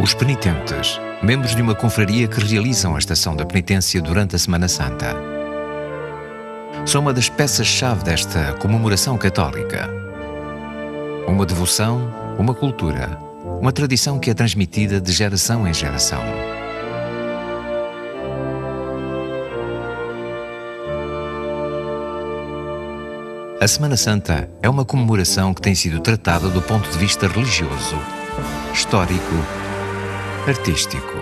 Os penitentes, membros de uma confraria que realizam a estação da penitência durante a Semana Santa. São uma das peças-chave desta comemoração católica. Uma devoção, uma cultura, uma tradição que é transmitida de geração em geração. A Semana Santa é uma comemoração que tem sido tratada do ponto de vista religioso, histórico, artístico.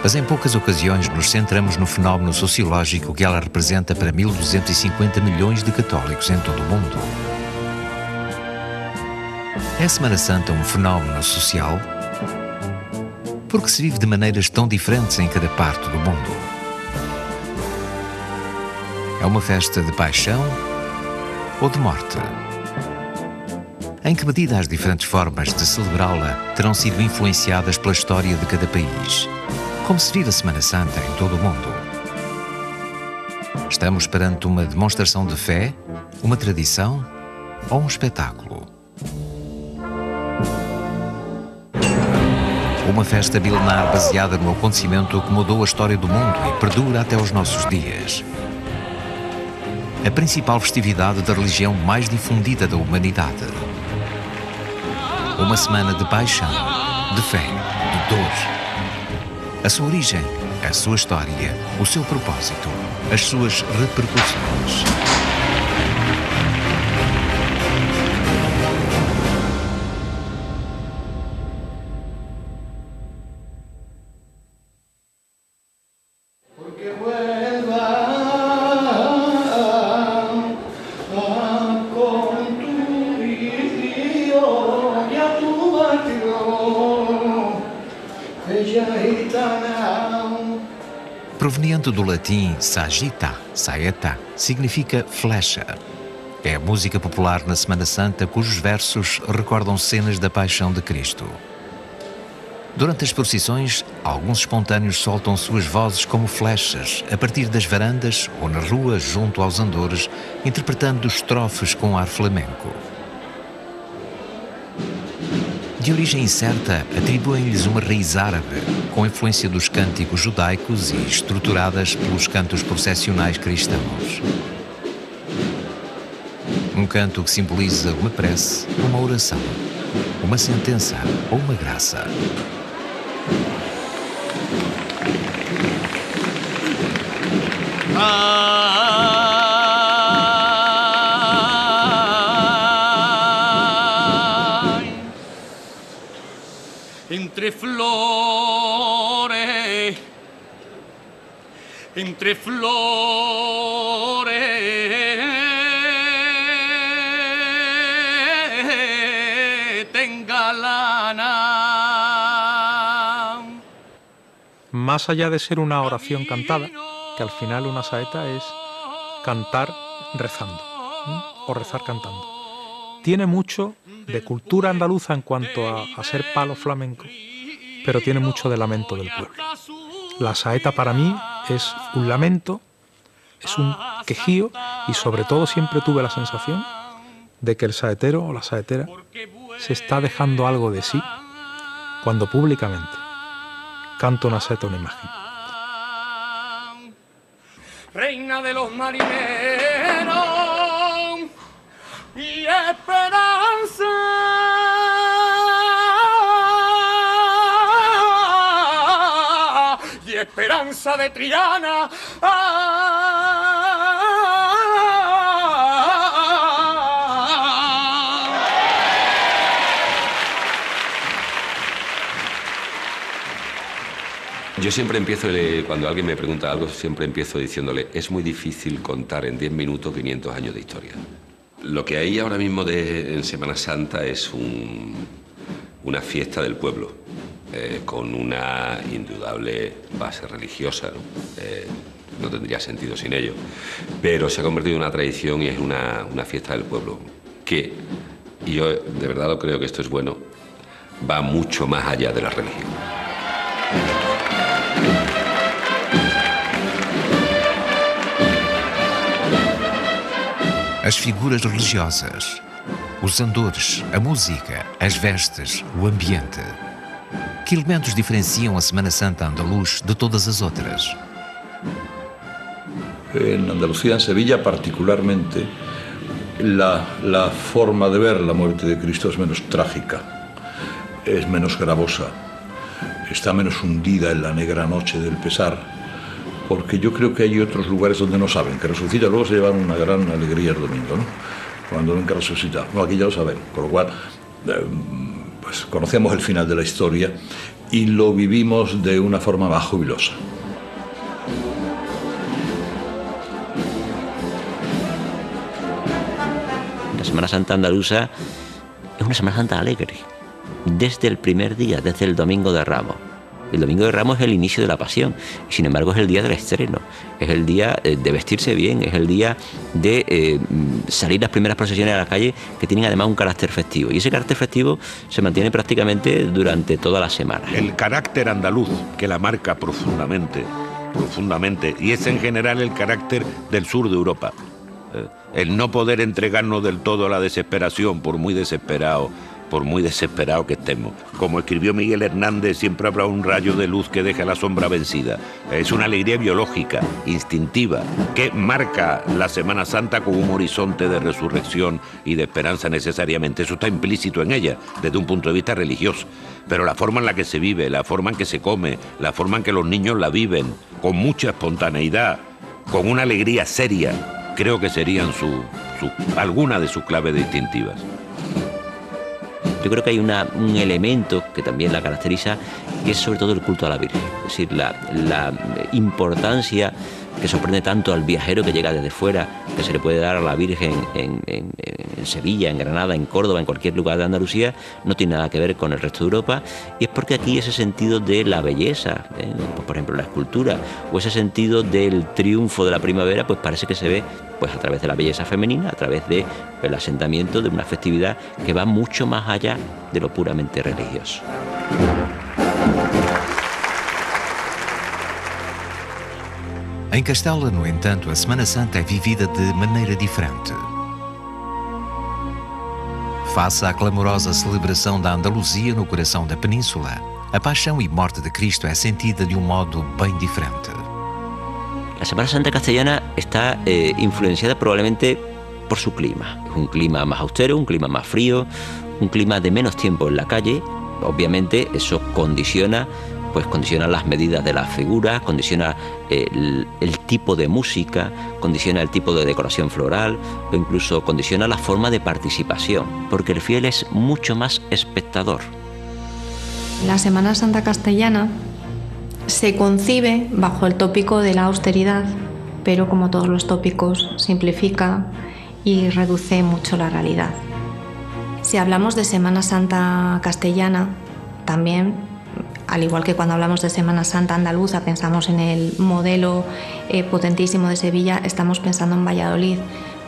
Mas em poucas ocasiões nos centramos no fenómeno sociológico que ela representa para 1.250 milhões de católicos em todo o mundo. É a Semana Santa um fenómeno social? Porque se vive de maneiras tão diferentes em cada parte do mundo. É uma festa de paixão ou de morte? Em que medida as diferentes formas de celebrá-la terão sido influenciadas pela história de cada país? Como se vive a Semana Santa em todo o mundo? Estamos perante uma demonstração de fé, uma tradição ou um espetáculo? Uma festa milenar baseada no acontecimento que mudou a história do mundo e perdura até os nossos dias. A principal festividade da religião mais difundida da humanidade. Uma semana de paixão, de fé, de dor. A sua origem, a sua história, o seu propósito, as suas repercussões. Proveniente do latim sagitta, saeta, significa flecha. É a música popular na Semana Santa cujos versos recordam cenas da paixão de Cristo. Durante as procissões, alguns espontâneos soltam suas vozes como flechas a partir das varandas ou na rua junto aos andores, interpretando estrofes com ar flamenco. De origem incerta, atribuem-lhes uma raiz árabe, com influência dos cânticos judaicos e estruturadas pelos cantos processionais cristãos. Um canto que simboliza uma prece, uma oração, uma sentença ou uma graça. Entre flores te engalanan. Más allá de ser una oración cantada, que al final una saeta es cantar rezando, o rezar cantando. Tiene mucho de cultura andaluza en cuanto a ser palo flamenco, pero tiene mucho de lamento del pueblo. La saeta para mí es un lamento, es un quejío y sobre todo siempre tuve la sensación de que el saetero o la saetera se está dejando algo de sí cuando públicamente canta una saeta, una imagen. Reina de los marineros y esperanza. Esperanza de Triana. Yo siempre empiezo, cuando alguien me pregunta algo, siempre empiezo diciéndole, es muy difícil contar en 10 minutos 500 años de historia. Lo que hay ahora mismo en Semana Santa es una fiesta del pueblo. Con una indudable base religiosa, ¿no? No tendría sentido sin ello, pero se ha convertido en una tradición y es una fiesta del pueblo que, y yo de verdad lo creo que esto es bueno, va mucho más allá de la religión. As figuras religiosas, os andores, a música, as vestes, o ambiente. Que elementos diferenciam a Semana Santa andaluz de todas as outras? En Andalucía, en Sevilla particularmente, la forma de ver la muerte de Cristo es menos trágica, es menos gravosa, está menos hundida en la negra noche del pesar, porque yo creo que hay otros lugares donde no saben que resucita, luego se llevan una gran alegría el domingo, ¿no? Cuando ven que resucita. No, aquí ya lo saben, con lo cual pues conocemos el final de la historia y lo vivimos de una forma más jubilosa. La Semana Santa andaluza es una Semana Santa alegre, desde el primer día, desde el Domingo de Ramos. El Domingo de Ramos es el inicio de la Pasión, sin embargo es el día del estreno, es el día de vestirse bien, es el día de salir las primeras procesiones a la calle, que tienen además un carácter festivo, y ese carácter festivo se mantiene prácticamente durante toda la semana. El carácter andaluz que la marca profundamente, y es en general el carácter del sur de Europa. El no poder entregarnos del todo a la desesperación, por muy desesperado que estemos. Como escribió Miguel Hernández, siempre habrá un rayo de luz que deja la sombra vencida. Es una alegría biológica, instintiva, que marca la Semana Santa como un horizonte de resurrección y de esperanza necesariamente. Eso está implícito en ella, desde un punto de vista religioso. Pero la forma en la que se vive, la forma en que se come, la forma en que los niños la viven, con mucha espontaneidad, con una alegría seria, creo que serían alguna de sus claves distintivas. Yo creo que hay un elemento que también la caracteriza, que es sobre todo el culto a la Virgen. Es decir, la importancia que sorprende tanto al viajero que llega desde fuera, que se le puede dar a la Virgen en Sevilla, en Granada, en Córdoba, en cualquier lugar de Andalucía, no tiene nada que ver con el resto de Europa, y es porque aquí ese sentido de la belleza, pues por ejemplo la escultura, o ese sentido del triunfo de la primavera, pues parece que se ve pues a través de la belleza femenina, a través del asentamiento de una festividad que va mucho más allá de lo puramente religioso. Em Castela, no entanto, a Semana Santa é vivida de maneira diferente. Face à clamorosa celebração da Andaluzia no coração da península, a paixão e morte de Cristo é sentida de um modo bem diferente. La Semana Santa castellana está influenciada probablemente por su clima. Es un clima más austero, un clima más frío, un clima de menos tiempo en la calle. Obviamente eso condiciona las medidas de las figuras, condiciona el tipo de música, condiciona el tipo de decoración floral o incluso condiciona la forma de participación, porque el fiel es mucho más espectador. La Semana Santa castellana se concibe bajo el tópico de la austeridad, pero como todos los tópicos simplifica y reduce mucho la realidad. Si hablamos de Semana Santa castellana, también, al igual que cuando hablamos de Semana Santa andaluza, pensamos en el modelo potentísimo de Sevilla, estamos pensando en Valladolid.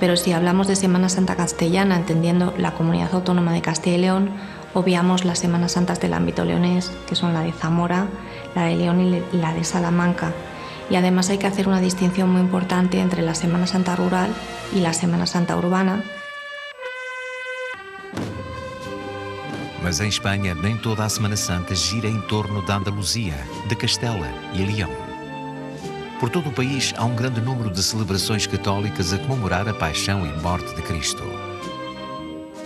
Pero si hablamos de Semana Santa castellana, entendiendo la comunidad autónoma de Castilla y León, obviamos las Semanas Santas del ámbito leonés, que son la de Zamora, la de León y la de Salamanca. Y además hay que hacer una distinción muy importante entre la Semana Santa rural y la Semana Santa urbana. Mas em Espanha, nem toda a Semana Santa gira em torno da Andaluzia, de Castela e Leão. Por todo o país há um grande número de celebrações católicas a comemorar a paixão e morte de Cristo.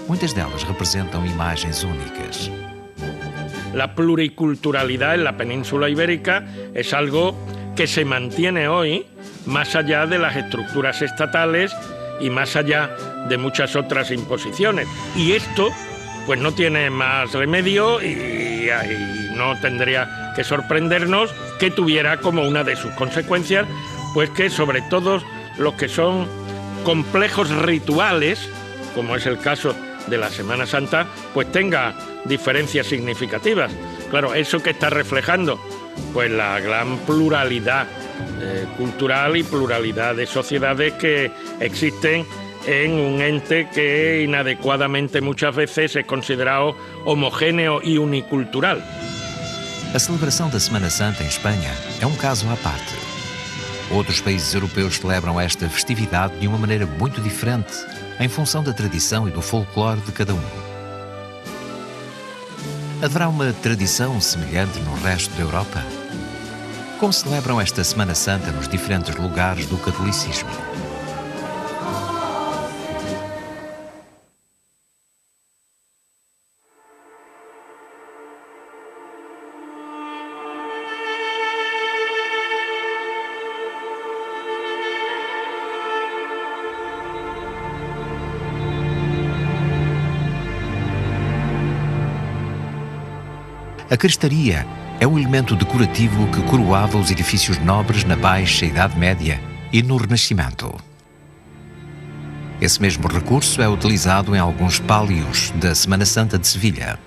Muitas delas representam imagens únicas. La pluriculturalidad en la península ibérica es algo que se mantiene hoy más allá de las estructuras estatales y más allá de muchas otras imposiciones. Y esto pues no tiene más remedio y no tendría que sorprendernos que tuviera como una de sus consecuencias pues que sobre todo los que son complejos rituales, como es el caso de la Semana Santa, pues tenga diferencias significativas. Claro, eso que está reflejando pues la gran pluralidad cultural y pluralidad de sociedades que existen en un ente que inadecuadamente muchas veces es considerado homogéneo e unicultural. A celebração da Semana Santa em Espanha é um caso à parte. Outros países europeus celebram esta festividade de uma maneira muito diferente, em função da tradição e do folclore de cada um. Haverá uma tradição semelhante no resto da Europa? Como celebram esta Semana Santa nos diferentes lugares do catolicismo? A crestaria é o elemento decorativo que coroava os edifícios nobres na Baixa Idade Média e no Renascimento. Esse mesmo recurso é utilizado em alguns páleos da Semana Santa de Sevilha.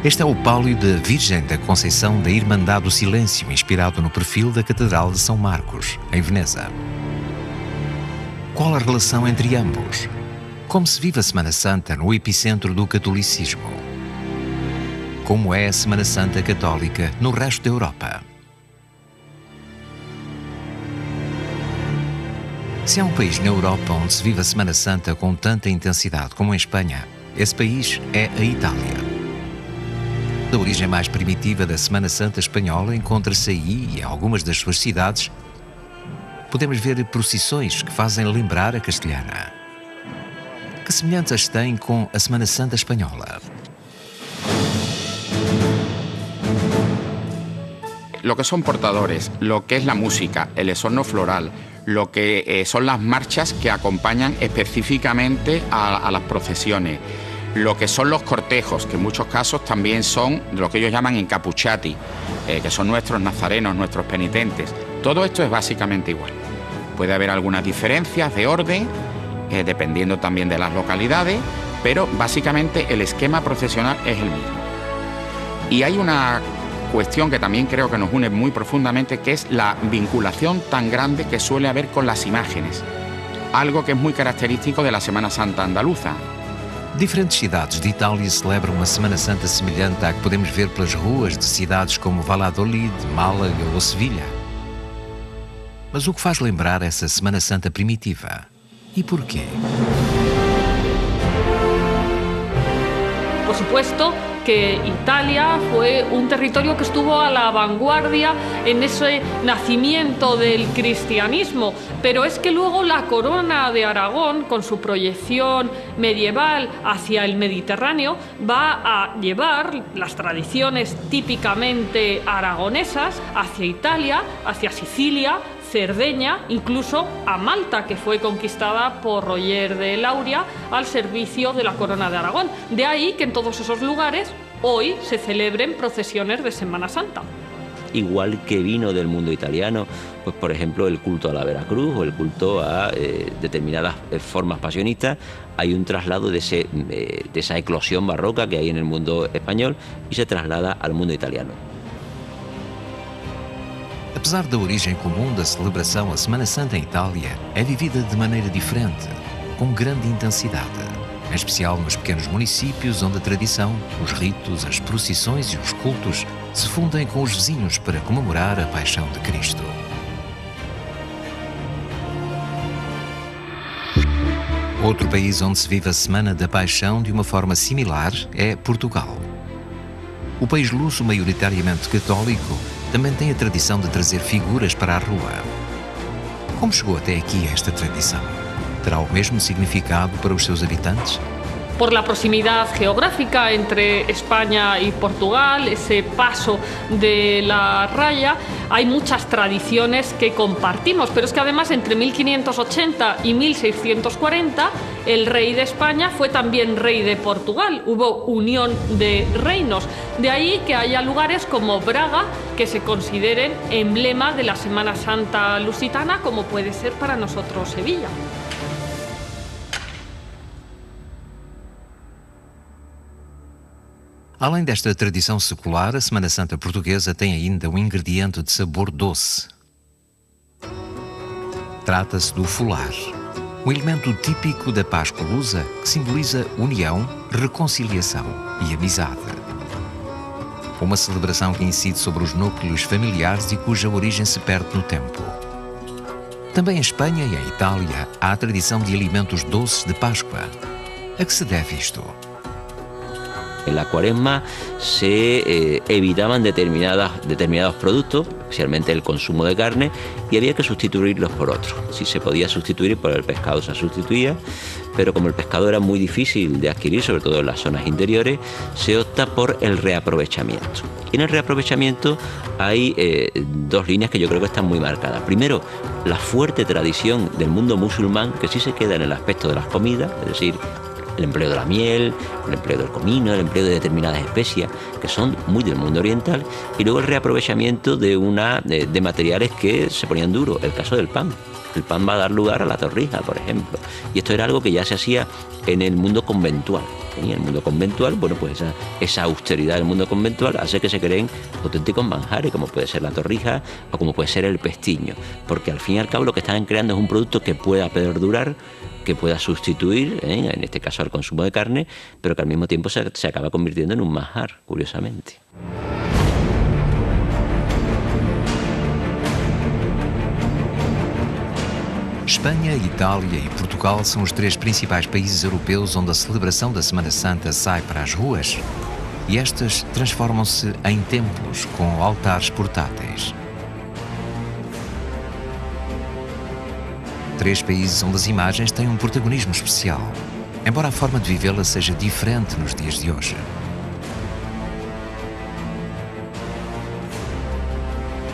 Este é o páleo da Virgem da Conceição da Irmandade do Silêncio, inspirado no perfil da Catedral de São Marcos, em Veneza. Qual a relação entre ambos? Como se vive a Semana Santa no epicentro do catolicismo? Como é a Semana Santa católica no resto da Europa? Se há um país na Europa onde se vive a Semana Santa com tanta intensidade como em Espanha, esse país é a Itália. A origem mais primitiva da Semana Santa espanhola encontra-se aí e em algumas das suas cidades podemos ver procissões que fazem lembrar a castelhana. Que semelhanças tem com a Semana Santa espanhola? Lo que son portadores, lo que es la música, el esorno floral, lo que son las marchas que acompañan específicamente a las procesiones, lo que son los cortejos, que en muchos casos también son lo que ellos llaman encapuchati, que son nuestros nazarenos, nuestros penitentes. Todo esto es básicamente igual. Puede haber algunas diferencias de orden, dependiendo también de las localidades, pero básicamente el esquema procesional es el mismo. Y hay una cuestión que también creo que nos une muy profundamente, que es la vinculación tan grande que suele haber con las imágenes, algo que es muy característico de la Semana Santa andaluza. Diferentes cidades de Itália celebram uma Semana Santa semelhante à que podemos ver pelas ruas de cidades como Valladolid, Málaga ou Sevilha. Mas o que faz lembrar essa Semana Santa primitiva? ¿Y por qué? Por supuesto que Italia fue un territorio que estuvo a la vanguardia en ese nacimiento del cristianismo, pero es que luego la Corona de Aragón, con su proyección medieval hacia el Mediterráneo, va a llevar las tradiciones típicamente aragonesas hacia Italia, hacia Sicilia, Cerdeña, incluso a Malta, que fue conquistada por Roger de Lauria al servicio de la Corona de Aragón. De ahí que en todos esos lugares hoy se celebren procesiones de Semana Santa. Igual que vino del mundo italiano, pues por ejemplo el culto a la Veracruz o el culto a determinadas formas pasionistas, hay un traslado de esa eclosión barroca que hay en el mundo español y se traslada al mundo italiano. Apesar da origem comum da celebração, a Semana Santa em Itália é vivida de maneira diferente, com grande intensidade, em especial nos pequenos municípios onde a tradição, os ritos, as procissões e os cultos se fundem com os vizinhos para comemorar a Paixão de Cristo. Outro país onde se vive a Semana da Paixão de uma forma similar é Portugal. O país luso, maioritariamente católico, também tem a tradição de trazer figuras para a rua. Como chegou até aqui esta tradição? ¿Terá o mesmo significado para os seus habitantes? Por la proximidad geográfica entre España y Portugal, ese paso de la raya, hay muchas tradiciones que compartimos, pero es que además entre 1580 y 1640 el rey de España fue también rey de Portugal, hubo unión de reinos, de ahí que haya lugares como Braga que se consideren emblema de la Semana Santa lusitana, como puede ser para nosotros Sevilla. Além desta tradição secular, a Semana Santa portuguesa tem ainda um ingrediente de sabor doce. Trata-se do folar, um elemento típico da Páscoa lusa que simboliza união, reconciliação e amizade. Uma celebração que incide sobre os núcleos familiares e cuja origem se perde no tempo. Também em Espanha e em Itália há a tradição de alimentos doces de Páscoa. A que se deve isto? En la Cuaresma se evitaban determinados productos, especialmente el consumo de carne, y había que sustituirlos por otros. Si se podía sustituir por el pescado, se sustituía, pero como el pescado era muy difícil de adquirir, sobre todo en las zonas interiores, se opta por el reaprovechamiento. Y en el reaprovechamiento hay dos líneas que yo creo que están muy marcadas. Primero, la fuerte tradición del mundo musulmán, que sí se queda en el aspecto de las comidas, es decir, el empleo de la miel, el empleo del comino, el empleo de determinadas especias que son muy del mundo oriental, y luego el reaprovechamiento de materiales que se ponían duros, el caso del pan. El pan va a dar lugar a la torrija, por ejemplo, y esto era algo que ya se hacía en el mundo conventual. En el mundo conventual, bueno, pues esa austeridad del mundo conventual hace que se creen auténticos manjares, como puede ser la torrija o como puede ser el pestiño, porque al fin y al cabo lo que están creando es un producto que pueda perdurar, que pueda sustituir, en este caso al consumo de carne, pero que al mismo tiempo se acaba convirtiendo en un manjar, curiosamente. Espanha, Itália e Portugal são os 3 principais países europeus onde a celebração da Semana Santa sai para as ruas e estas transformam-se em templos com altares portáteis. 3 países onde as imagens têm um protagonismo especial, embora a forma de vivê-la seja diferente nos dias de hoje.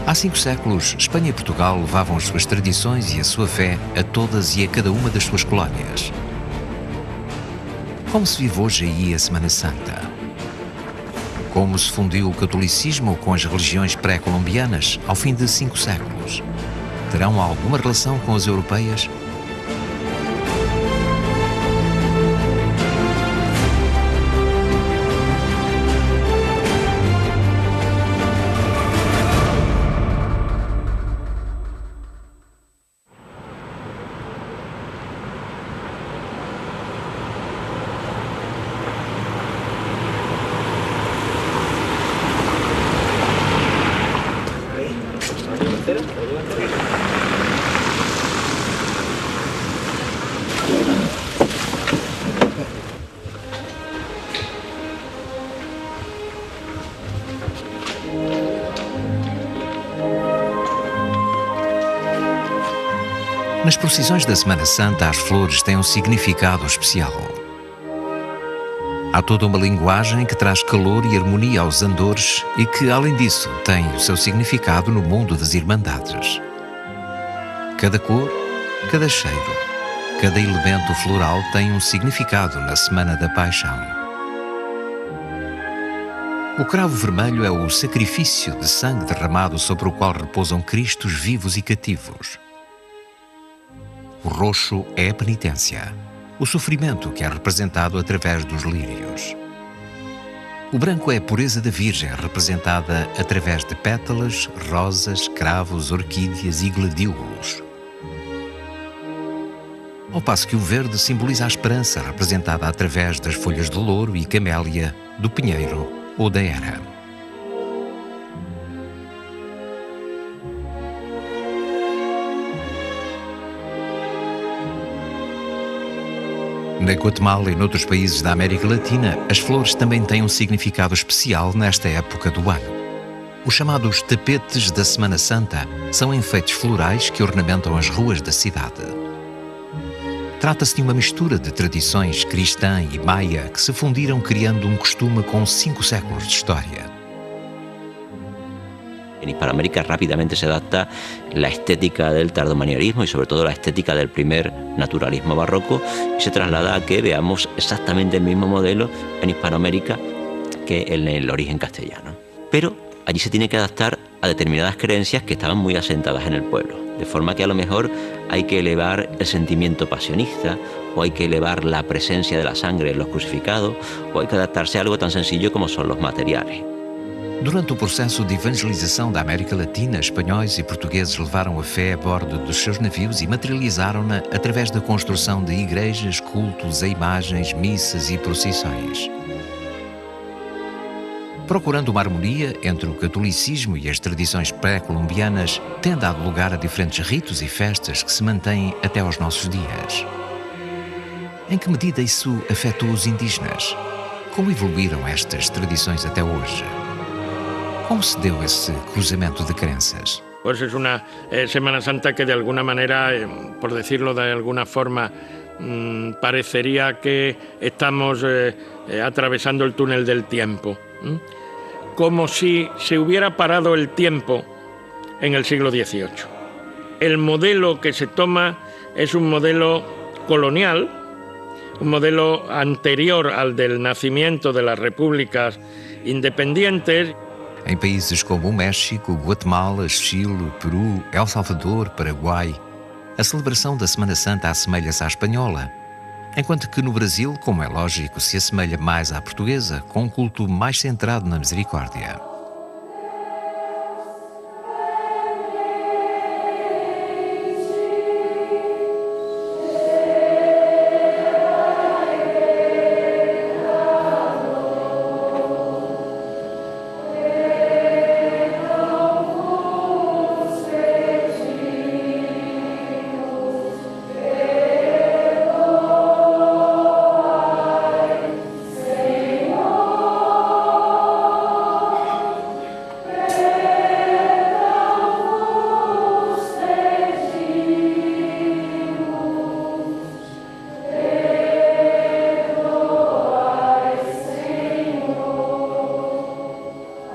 Há 5 séculos, Espanha e Portugal levavam as suas tradições e a sua fé a todas e a cada uma das suas colónias. Como se vive hoje aí a Semana Santa? Como se fundiu o catolicismo com as religiões pré-colombianas ao fim de 5 séculos? Terão alguma relação com as europeias? Nas procissões da Semana Santa, as flores têm um significado especial. Há toda uma linguagem que traz calor e harmonia aos andores e que, além disso, tem o seu significado no mundo das irmandades. Cada cor, cada cheiro, cada elemento floral tem um significado na Semana da Paixão. O cravo vermelho é o sacrifício de sangue derramado sobre o qual repousam Cristos vivos e cativos. O roxo é a penitência, o sofrimento que é representado através dos lírios. O branco é a pureza da Virgem, representada através de pétalas, rosas, cravos, orquídeas e gladiólulos. Ao passo que o verde simboliza a esperança, representada através das folhas de louro e camélia, do pinheiro ou da era. Na Guatemala e noutros países da América Latina, as flores também têm um significado especial nesta época do ano. Os chamados tapetes da Semana Santa são enfeites florais que ornamentam as ruas da cidade. Trata-se de uma mistura de tradições cristã e maia que se fundiram criando um costume com 5 séculos de história. En Hispanoamérica rápidamente se adapta la estética del tardomanierismo y sobre todo la estética del primer naturalismo barroco y se traslada a que veamos exactamente el mismo modelo en Hispanoamérica que en el origen castellano. Pero allí se tiene que adaptar a determinadas creencias que estaban muy asentadas en el pueblo, de forma que a lo mejor hay que elevar el sentimiento pasionista o hay que elevar la presencia de la sangre en los crucificados o hay que adaptarse a algo tan sencillo como son los materiales. Durante o processo de evangelização da América Latina, espanhóis e portugueses levaram a fé a bordo dos seus navios e materializaram-na através da construção de igrejas, cultos a imagens, missas e procissões. Procurando uma harmonia entre o catolicismo e as tradições pré-colombianas, tem dado lugar a diferentes ritos e festas que se mantêm até aos nossos dias. Em que medida isso afetou os indígenas? Como evoluíram estas tradições até hoje? ¿Cómo se dio ese cruzamiento de creencias? Pues es una Semana Santa que de alguna manera, por decirlo de alguna forma, parecería que estamos atravesando el túnel del tiempo. Como si se hubiera parado el tiempo en el siglo XVIII. El modelo que se toma es un modelo colonial, un modelo anterior al del nacimiento de las repúblicas independientes. Em países como o México, Guatemala, Chile, Peru, El Salvador, Paraguai, a celebração da Semana Santa assemelha-se à espanhola, enquanto que no Brasil, como é lógico, se assemelha mais à portuguesa, com um culto mais centrado na misericórdia.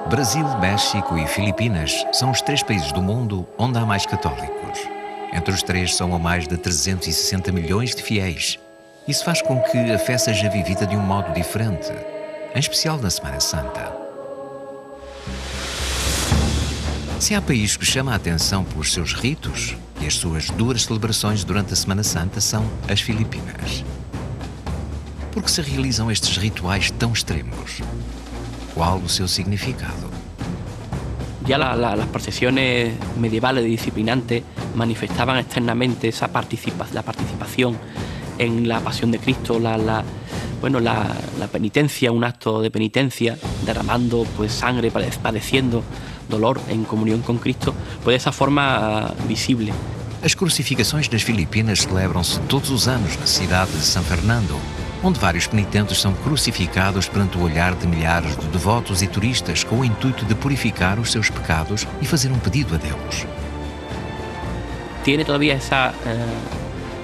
Brasil, México e Filipinas são os 3 países do mundo onde há mais católicos. Entre os 3 são a mais de 360 milhões de fiéis. Isso faz com que a fé seja vivida de um modo diferente, em especial na Semana Santa. Se há país que chama a atenção pelos seus ritos e as suas duras celebrações durante a Semana Santa, são as Filipinas. Por que se realizam estes rituais tão extremos? ¿Cuál es su significado? Ya las procesiones medievales de disciplinantes manifestaban externamente la participación en la pasión de Cristo, la penitencia, un acto de penitencia, derramando pues sangre, padeciendo dolor en comunión con Cristo, pues de esa forma visible. As crucificações nas Filipinas celebram-se todos os anos na cidade de São Fernando, onde vários penitentes são crucificados perante o olhar de milhares de devotos e turistas com o intuito de purificar os seus pecados e fazer um pedido a Deus. Tiene todavía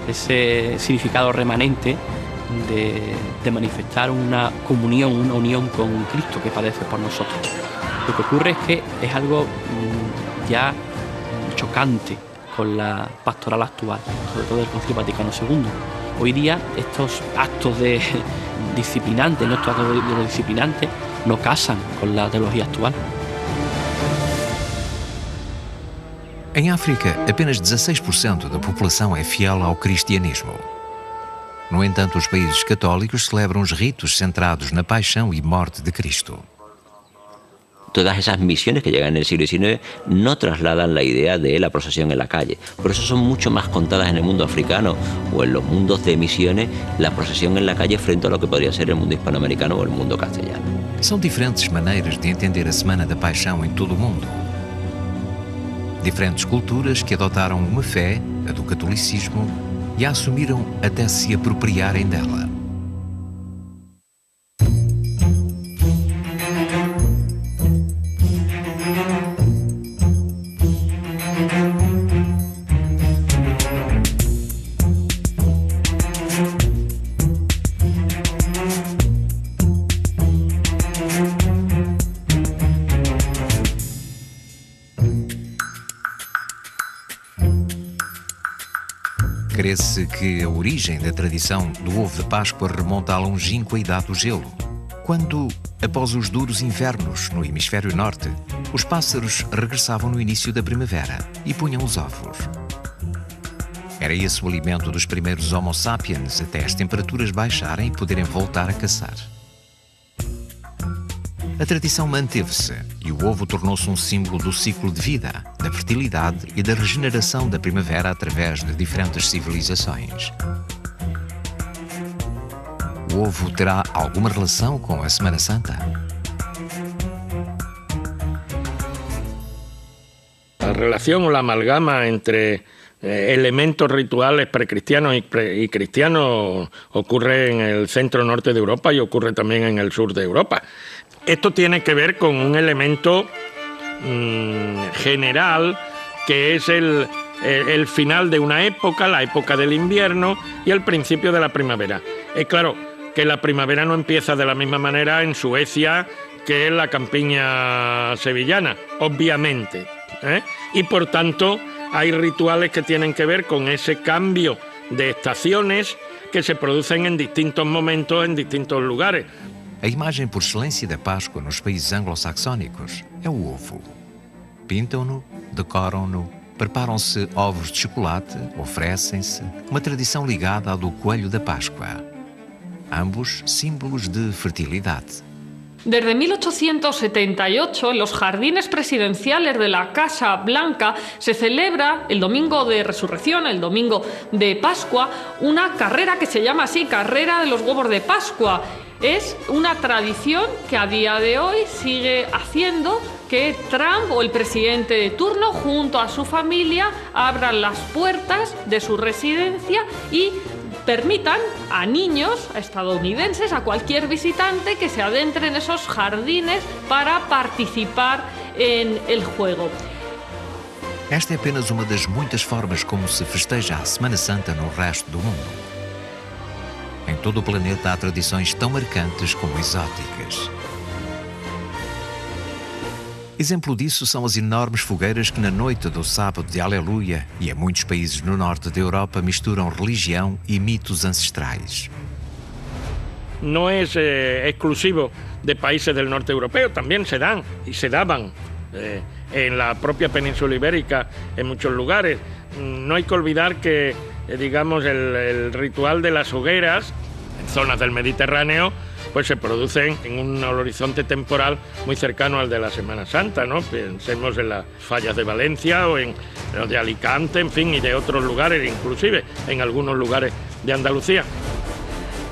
ese significado remanente de manifestar una comunión, una unión con Cristo que padece por nosotros. Lo que ocurre es que es algo ya chocante con la pastoral actual, sobre todo del Concilio Vaticano II. Hoy día estos actos de disciplinantes, estos actos de los disciplinantes, no casan con la teología actual. Em África, apenas 16% da população é fiel ao cristianismo. No entanto, os países católicos celebram os ritos centrados na paixão e morte de Cristo. Todas esas misiones que llegan en el siglo XIX no trasladan la idea de la procesión en la calle. Por eso son mucho más contadas en el mundo africano o en los mundos de misiones la procesión en la calle frente a lo que podría ser el mundo hispanoamericano o el mundo castellano. São diferentes maneiras de entender a Semana da Paixão em todo o mundo. Diferentes culturas que adotaram uma fé, a do catolicismo, e a assumiram até se apropriarem dela. Crê-se que a origem da tradição do ovo de Páscoa remonta à longínqua idade do gelo, quando, após os duros invernos no hemisfério norte, os pássaros regressavam no início da primavera e punham os ovos. Era esse o alimento dos primeiros Homo sapiens até as temperaturas baixarem e poderem voltar a caçar. A tradição manteve-se e o ovo tornou-se um símbolo do ciclo de vida, da fertilidade e da regeneração da primavera através de diferentes civilizações. O ovo terá alguma relação com a Semana Santa? La relación o la amalgama entre elementos rituales precristianos y cristianos ocurre en el centro norte de Europa y ocurre también en el sur de Europa. Esto tiene que ver con un elemento general que es el final de una época, la época del invierno y el principio de la primavera. Es claro que la primavera no empieza de la misma manera en Suecia que en la campiña sevillana, obviamente, y por tanto hay rituales que tienen que ver con ese cambio de estaciones que se producen en distintos momentos, en distintos lugares. A imagem por excelência da Páscoa nos países anglo-saxónicos é o ovo. Pintam-no, decoram-no, preparam-se ovos de chocolate, oferecem-se, uma tradição ligada à do coelho da Páscoa. Ambos símbolos de fertilidade. Desde 1878, en los jardines presidenciales de la Casa Blanca se celebra el domingo de Resurrección, el domingo de Pascua, una carrera que se llama así, Carrera de los Huevos de Pascua. Es una tradición que a día de hoy sigue haciendo que Trump o el presidente de turno, junto a su familia, abran las puertas de su residencia y permitan a niños, a estadounidenses, a cualquier visitante que se adentre en esos jardines para participar en el juego. Esta é apenas uma das muitas formas como se festeja a Semana Santa no resto do mundo. Em todo o planeta há tradições tão marcantes como exóticas. Exemplo disso são as enormes fogueiras que na noite do sábado de Aleluia e em muitos países no norte da Europa misturam religião e mitos ancestrais. No es exclusivo de países del norte europeo, también se dan y se daban en la propia península ibérica en muchos lugares. No hay que olvidar que, digamos, el ritual de las hogueras en zonas del Mediterráneo pues se producen en un horizonte temporal muy cercano al de la Semana Santa, ¿no? Pensemos en las fallas de Valencia o en los de Alicante, en fin, y de otros lugares, inclusive en algunos lugares de Andalucía.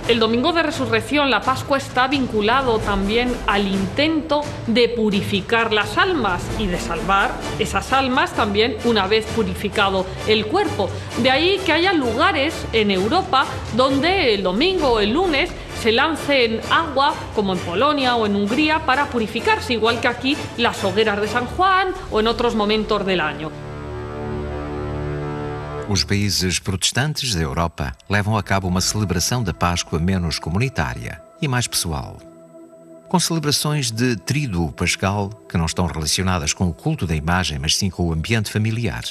El domingo de Resurrección, la Pascua, está vinculado también al intento de purificar las almas y de salvar esas almas también una vez purificado el cuerpo. De ahí que haya lugares en Europa donde el domingo o el lunes se lancen agua, como en Polonia o en Hungría, para purificarse, igual que aquí las hogueras de San Juan o en otros momentos del año. Os países protestantes da Europa levam a cabo uma celebração da Páscoa menos comunitária e mais pessoal, com celebrações de tríduo pascal que não estão relacionadas com o culto da imagem, mas sim com o ambiente familiar.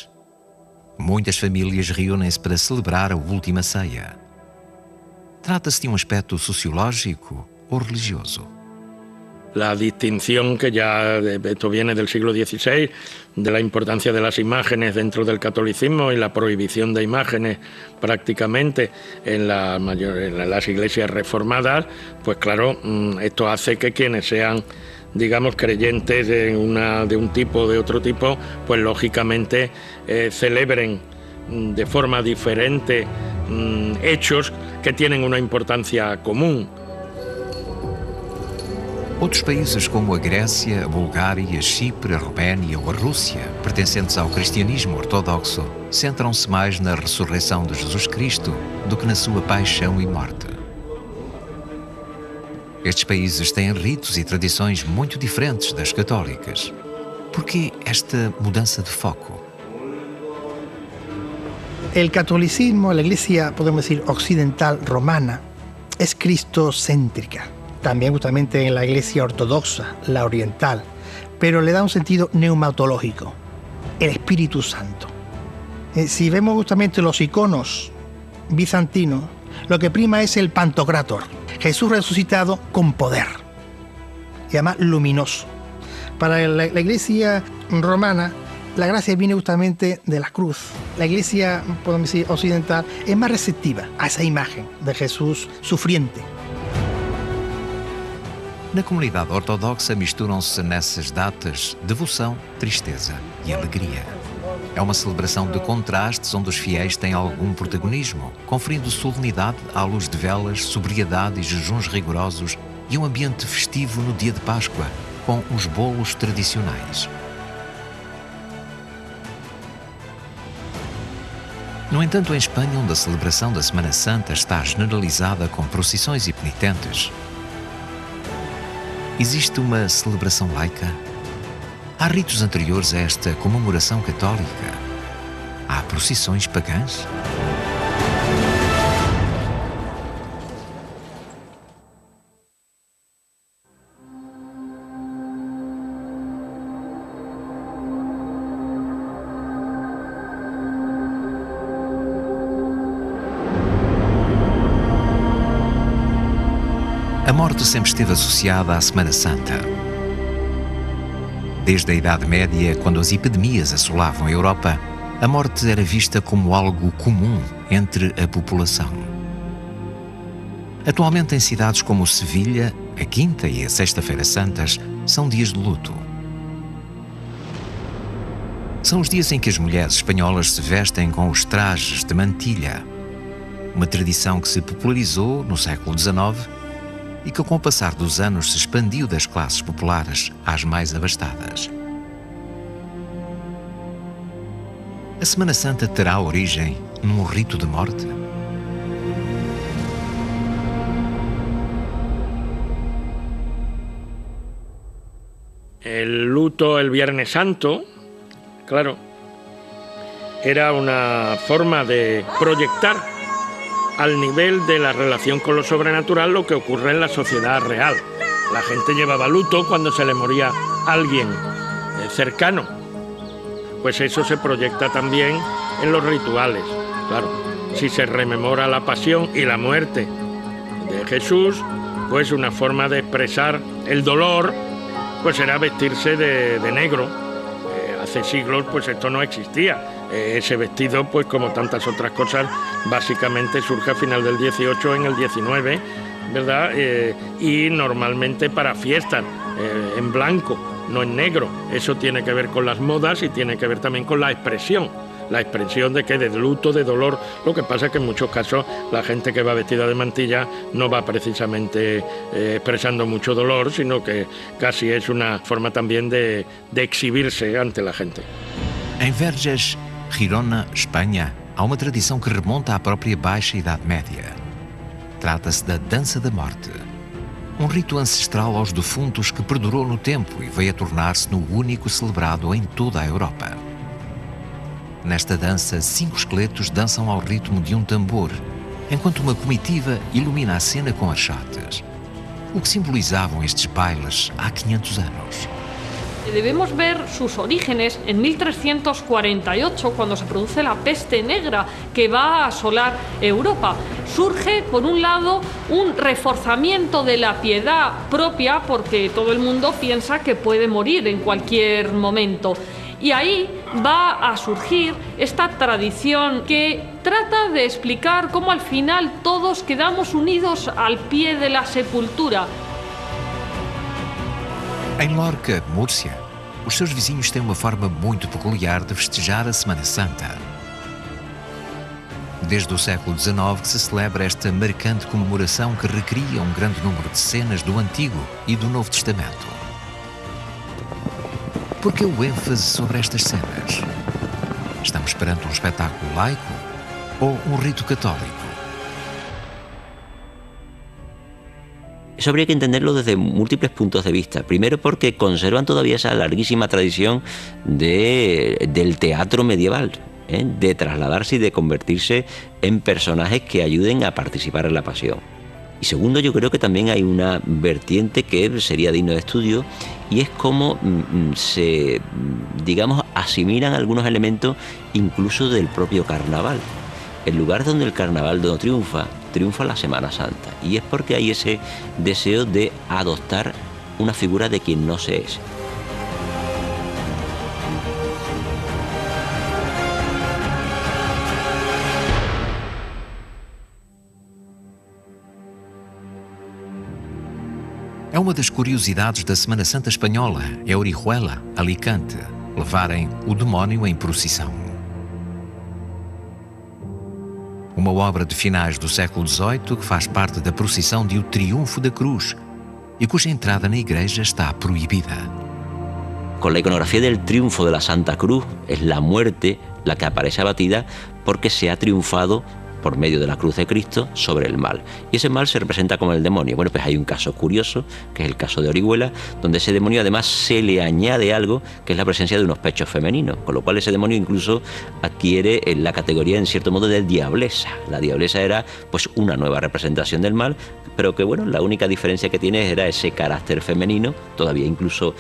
Muitas famílias reúnem-se para celebrar a última ceia. Trata-se de um aspecto sociológico ou religioso. La distinción que ya, esto viene del siglo XVI, de la importancia de las imágenes dentro del catolicismo y la prohibición de imágenes prácticamente en las iglesias reformadas, pues claro, esto hace que quienes sean, digamos, creyentes de un tipo o de otro tipo, pues lógicamente celebren de forma diferente hechos que tienen una importancia común. Outros países como a Grécia, a Bulgária, Chipre, a Roménia ou a Rússia, pertencentes ao cristianismo ortodoxo, centram-se mais na ressurreição de Jesus Cristo do que na sua paixão e morte. Estes países têm ritos e tradições muito diferentes das católicas. Por que esta mudança de foco? El catolicismo, la iglesia, podemos decir, occidental romana, es cristocéntrica. También justamente en la iglesia ortodoxa, la oriental, pero le da un sentido neumatológico, el Espíritu Santo. Si vemos justamente los iconos bizantinos, lo que prima es el Pantocrátor, Jesús resucitado con poder, y además luminoso. Para la iglesia romana, la gracia viene justamente de la cruz. La iglesia, podemos decir, occidental, es más receptiva a esa imagen de Jesús sufriente. Na comunidade ortodoxa misturam-se nessas datas devoção, tristeza e alegria. É uma celebração de contrastes onde os fiéis têm algum protagonismo, conferindo solenidade à luz de velas, sobriedade e jejuns rigorosos e um ambiente festivo no dia de Páscoa, com os bolos tradicionais. No entanto, em Espanha, onde a celebração da Semana Santa está generalizada com procissões e penitentes, existe uma celebração laica? Há ritos anteriores a esta comemoração católica? Há procissões pagãs? A morte sempre esteve associada à Semana Santa. Desde a Idade Média, quando as epidemias assolavam a Europa, a morte era vista como algo comum entre a população. Atualmente, em cidades como Sevilha, a Quinta e a Sexta-feira Santas são dias de luto. São os dias em que as mulheres espanholas se vestem com os trajes de mantilha, uma tradição que se popularizou no século XIX e que, com o passar dos anos, se expandiu das classes populares às mais abastadas. A Semana Santa terá origem num rito de morte? El luto el Viernes Santo, claro, era una forma de proyectar al nivel de la relación con lo sobrenatural lo que ocurre en la sociedad real. La gente llevaba luto cuando se le moría alguien cercano. Pues eso se proyecta también en los rituales. Claro, si se rememora la pasión y la muerte de Jesús, pues una forma de expresar el dolor, pues era vestirse de negro. Hace siglos pues esto no existía. Ese vestido, pues como tantas otras cosas, básicamente surge a final del 18, en el 19, ¿verdad? Y normalmente para fiestas, en blanco, no en negro. Eso tiene que ver con las modas y tiene que ver también con la expresión de que de luto, de dolor. Lo que pasa es que en muchos casos la gente que va vestida de mantilla no va precisamente expresando mucho dolor, sino que casi es una forma también de exhibirse ante la gente. Em Verges, Girona, Espanha, há uma tradição que remonta à própria Baixa Idade Média. Trata-se da Dança da Morte, um rito ancestral aos defuntos que perdurou no tempo e veio a tornar-se no único celebrado em toda a Europa. Nesta dança, 5 esqueletos dançam ao ritmo de um tambor, enquanto uma comitiva ilumina a cena com archotes. O que simbolizavam estes bailes há 500 anos? Debemos ver sus orígenes en 1348, cuando se produce la peste negra que va a asolar Europa. Surge, por un lado, un reforzamiento de la piedad propia, porque todo el mundo piensa que puede morir en cualquier momento. Y ahí va a surgir esta tradición que trata de explicar cómo al final todos quedamos unidos al pie de la sepultura. Em Lorca, Múrcia, os seus vizinhos têm uma forma muito peculiar de festejar a Semana Santa. Desde o século XIX que se celebra esta marcante comemoração que recria um grande número de cenas do Antigo e do Novo Testamento. Por que o ênfase sobre estas cenas? Estamos perante um espetáculo laico ou um rito católico? Eso habría que entenderlo desde múltiples puntos de vista. Primero porque conservan todavía esa larguísima tradición del teatro medieval, de trasladarse y de convertirse en personajes que ayuden a participar en la pasión. Y segundo, yo creo que también hay una vertiente que sería digno de estudio, y es cómo se, digamos, asimilan algunos elementos incluso del propio carnaval. El lugar donde el carnaval no triunfa la Semana Santa, y es porque hay ese deseo de adoptar una figura de quien no se es. É uma das curiosidades da Semana Santa espanhola, é Orihuela, Alicante, levarem o demónio em procissão. Uma obra de finais do século XVIII que faz parte da procissão de O Triunfo da Cruz e cuja entrada na igreja está proibida. Con la iconografía del triunfo de la Santa Cruz, es la muerte la que aparece abatida porque se ha triunfado por medio de la cruz de Cristo sobre el mal. Y ese mal se representa como el demonio. Bueno, pues hay un caso curioso, que es el caso de Orihuela, donde ese demonio además se le añade algo, que es la presencia de unos pechos femeninos, con lo cual ese demonio incluso adquiere la categoría, en cierto modo, de diablesa. La diablesa era pues una nueva representación del mal, pero que bueno, la única diferencia que tiene era ese carácter femenino, todavía incluso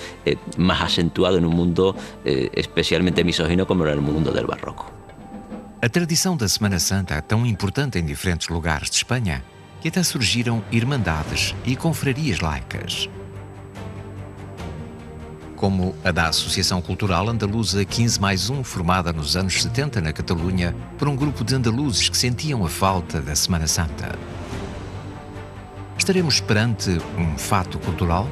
más acentuado en un mundo especialmente misógino como era el mundo del barroco. A tradição da Semana Santa é tão importante em diferentes lugares de Espanha que até surgiram irmandades e confrarias laicas. Como a da Associação Cultural Andaluza 15+1, formada nos anos 70 na Catalunha por um grupo de andaluzes que sentiam a falta da Semana Santa. Estaremos perante um fato cultural?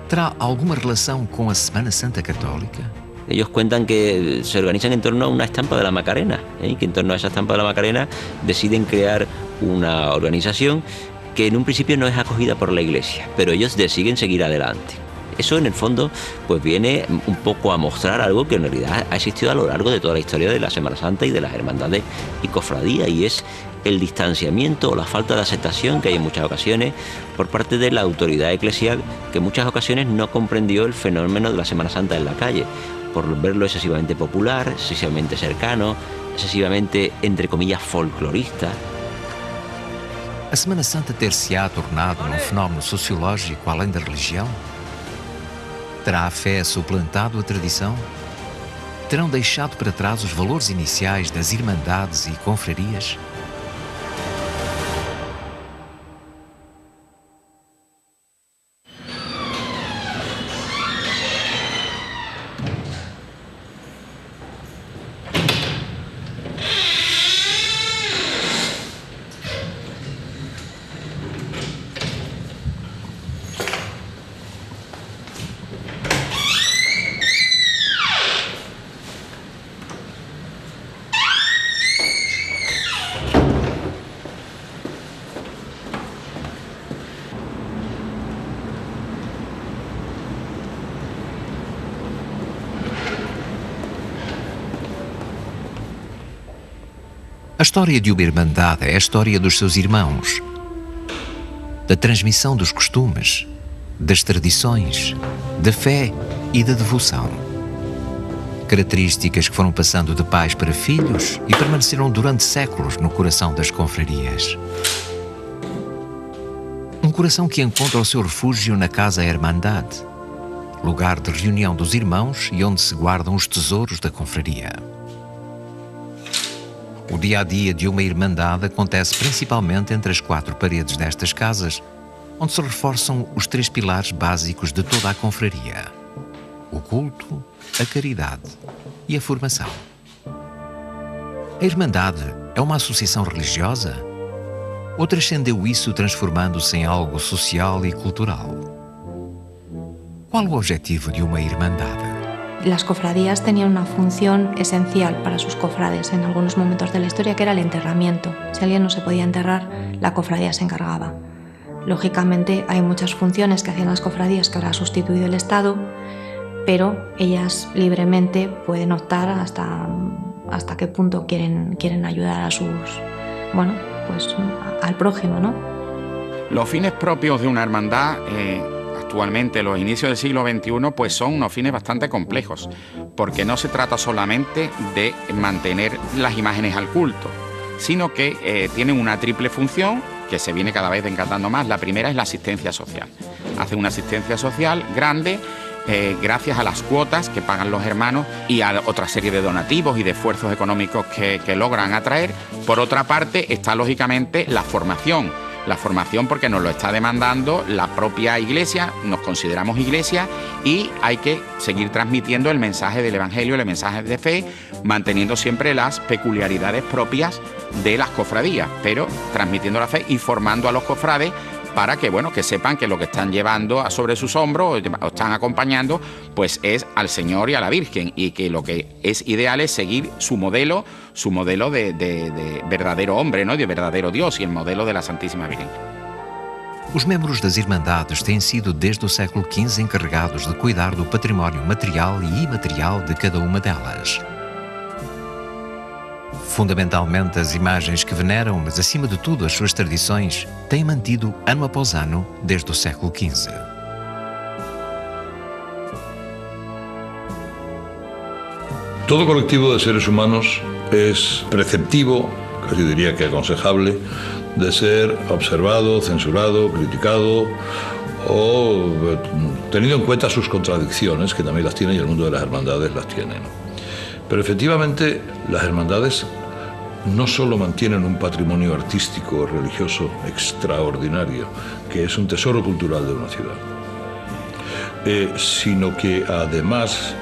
Terá alguma relação com a Semana Santa Católica? Ellos cuentan que se organizan en torno a una estampa de la Macarena, y que en torno a esa estampa de la Macarena deciden crear una organización que en un principio no es acogida por la Iglesia, pero ellos deciden seguir adelante. Eso en el fondo pues viene un poco a mostrar algo que en realidad ha existido a lo largo de toda la historia de la Semana Santa y de las hermandades y cofradías, y es el distanciamiento o la falta de aceptación que hay en muchas ocasiones por parte de la autoridad eclesial, que en muchas ocasiones no comprendió el fenómeno de la Semana Santa en la calle, por verlo excesivamente popular, excesivamente cercano, excesivamente, entre comillas, folclorista. A Semana Santa ter-se-á tornado num fenómeno sociológico além da religião? Terá a fé suplantado a tradição? Terão deixado para trás os valores iniciais das irmandades e confrarias? A história de uma irmandade é a história dos seus irmãos, da transmissão dos costumes, das tradições, da fé e da devoção. Características que foram passando de pais para filhos e permaneceram durante séculos no coração das confrarias. Um coração que encontra o seu refúgio na Casa Hermandad, lugar de reunião dos irmãos e onde se guardam os tesouros da confraria. O dia-a-dia de uma irmandade acontece principalmente entre as quatro paredes destas casas, onde se reforçam os três pilares básicos de toda a confraria: o culto, a caridade e a formação. A Irmandade é uma associação religiosa? Ou transcendeu isso transformando-se em algo social e cultural? Qual o objetivo de uma Irmandade? Las cofradías tenían una función esencial para sus cofrades en algunos momentos de la historia, que era el enterramiento. Si alguien no se podía enterrar, la cofradía se encargaba. Lógicamente hay muchas funciones que hacían las cofradías que ahora ha sustituido el Estado, pero ellas libremente pueden optar hasta qué punto quieren ayudar a sus, bueno, pues al prójimo, ¿no? Los fines propios de una hermandad actualmente, los inicios del siglo XXI, pues son unos fines bastante complejos, porque no se trata solamente de mantener las imágenes al culto, sino que tienen una triple función que se viene cada vez encantando más. La primera es la asistencia social. Hacen una asistencia social grande gracias a las cuotas que pagan los hermanos y a otra serie de donativos y de esfuerzos económicos que logran atraer. Por otra parte está lógicamente la formación porque nos lo está demandando la propia Iglesia, nos consideramos Iglesia y hay que seguir transmitiendo el mensaje del Evangelio, el mensaje de fe, manteniendo siempre las peculiaridades propias de las cofradías, pero transmitiendo la fe y formando a los cofrades para que, bueno, que sepan que lo que están llevando sobre sus hombros o están acompañando, pues es al Señor y a la Virgen, y que lo que es ideal es seguir su modelo de verdadero hombre, ¿no? De verdadero Dios, y el modelo de la Santísima Virgen. Os membros das Irmandades têm sido desde o século XV encarregados de cuidar do património material e imaterial de cada uma delas. fundamentalmente as imagens que veneram, mas acima de tudo as suas tradições, têm mantido ano após ano desde o século XV. Todo colectivo de seres humanos es preceptivo, casi diría que aconsejable, de ser observado, censurado, criticado o tenido en cuenta sus contradicciones, que también las tiene y el mundo de las hermandades las tiene, ¿no? Pero efectivamente las hermandades no solo mantienen un patrimonio artístico o religioso extraordinario, que es un tesoro cultural de una ciudad, sino que además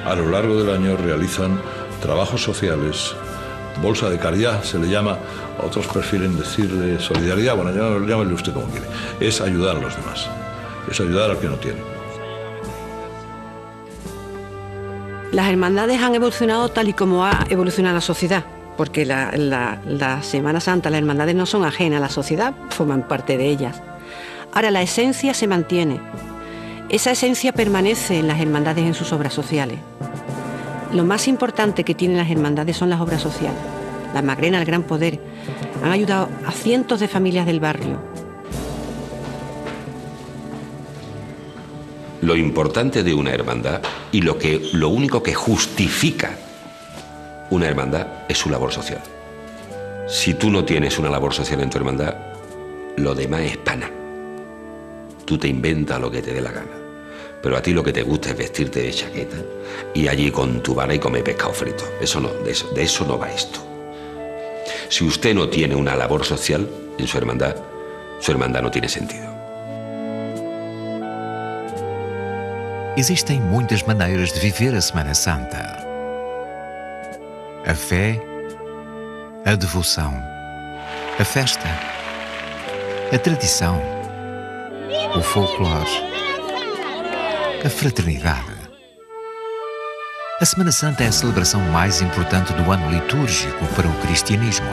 a lo largo del año realizan trabajos sociales, bolsa de caridad se le llama, otros prefieren decirle solidaridad, bueno, llámale usted como quiere, es ayudar a los demás, es ayudar al que no tiene. Las hermandades han evolucionado tal y como ha evolucionado la sociedad, porque la Semana Santa, las hermandades no son ajenas a la sociedad, forman parte de ellas. Ahora, la esencia se mantiene. Esa esencia permanece en las hermandades en sus obras sociales. Lo más importante que tienen las hermandades son las obras sociales. La Magrena, el Gran Poder, han ayudado a cientos de familias del barrio. Lo importante de una hermandad y lo único que justifica una hermandad es su labor social. Si tú no tienes una labor social en tu hermandad, lo demás es pana. Tú te inventas lo que te dé la gana. Pero a ti lo que te gusta es vestirte de chaqueta y allí con tu vara y comer pescado frito. Eso no, de eso no va esto. Si usted no tiene una labor social en su hermandad no tiene sentido. Existem muitas maneiras de viver a Semana Santa. A fé, a devoção, a festa, a tradição, o folclore, a fraternidade. A Semana Santa é a celebração mais importante do ano litúrgico para o cristianismo.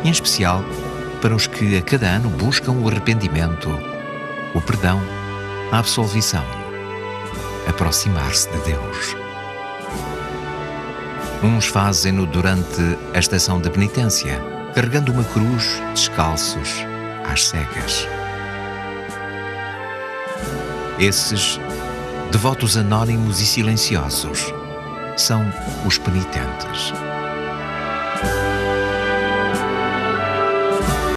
Em especial para os que a cada ano buscam o arrependimento, o perdão, a absolvição, aproximar-se de Deus. Uns fazem-no durante a estação da penitência, carregando uma cruz, descalços, às cegas. Esses, devotos anónimos e silenciosos, são os penitentes.